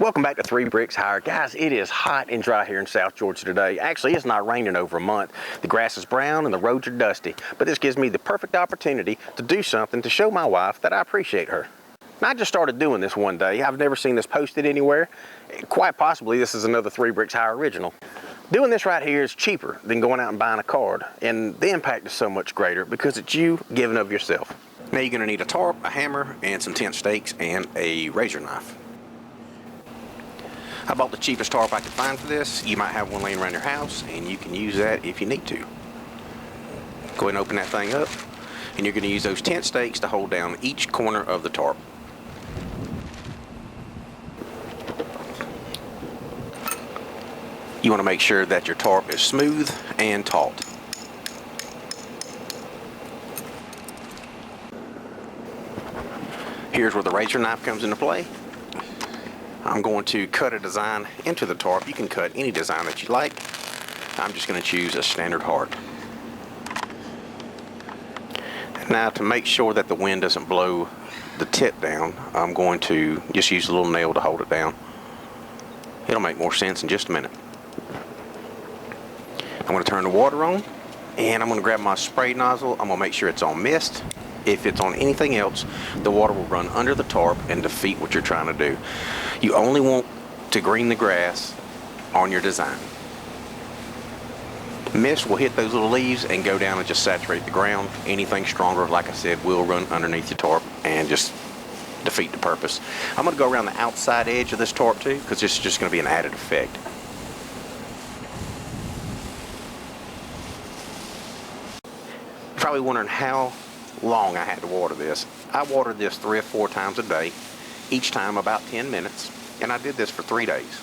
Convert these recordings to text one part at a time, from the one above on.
Welcome back to Three Bricks Higher. Guys, it is hot and dry here in South Georgia today. Actually, it's not raining over a month. The grass is brown and the roads are dusty. But this gives me the perfect opportunity to do something to show my wife that I appreciate her. And I just started doing this one day. I've never seen this posted anywhere. Quite possibly this is another Three Bricks Higher original. Doing this right here is cheaper than going out and buying a card. And the impact is so much greater because it's you giving of yourself. Now you're going to need a tarp, a hammer, and some tent stakes, and a razor knife. I bought the cheapest tarp I could find for this. You might have one laying around your house, and you can use that if you need to. Go ahead and open that thing up, and you're going to use those tent stakes to hold down each corner of the tarp. You want to make sure that your tarp is smooth and taut. Here's where the razor knife comes into play. I'm going to cut a design into the tarp. You can cut any design that you like. I'm just going to choose a standard heart. Now, to make sure that the wind doesn't blow the tip down, I'm going to just use a little nail to hold it down. It'll make more sense in just a minute. I'm going to turn the water on, and I'm going to grab my spray nozzle. I'm going to make sure it's on mist. If it's on anything else, the water will run under the tarp and defeat what you're trying to do. You only want to green the grass on your design. Mist will hit those little leaves and go down and just saturate the ground. Anything stronger, like I said, will run underneath your tarp and just defeat the purpose. I'm going to go around the outside edge of this tarp too, because this is just going to be an added effect. You're probably wondering how long I had to water this. I watered this 3 or 4 times a day, each time about 10 minutes, and I did this for 3 days.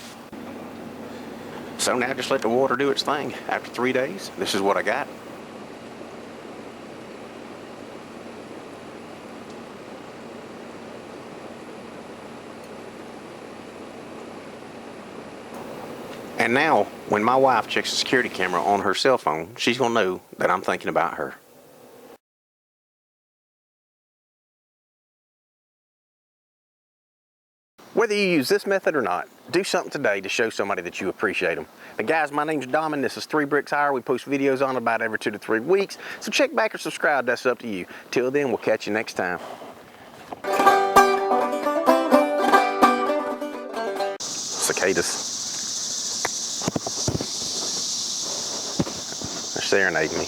So now just let the water do its thing. After 3 days, this is what I got. And now, when my wife checks the security camera on her cell phone, she's going to know that I'm thinking about her. Whether you use this method or not, do something today to show somebody that you appreciate them. And guys, my name's Dom, and this is Three Bricks Higher. We post videos on about every 2 to 3 weeks, so check back or subscribe. That's up to you. Till then, we'll catch you next time. Cicadas. They're serenading me.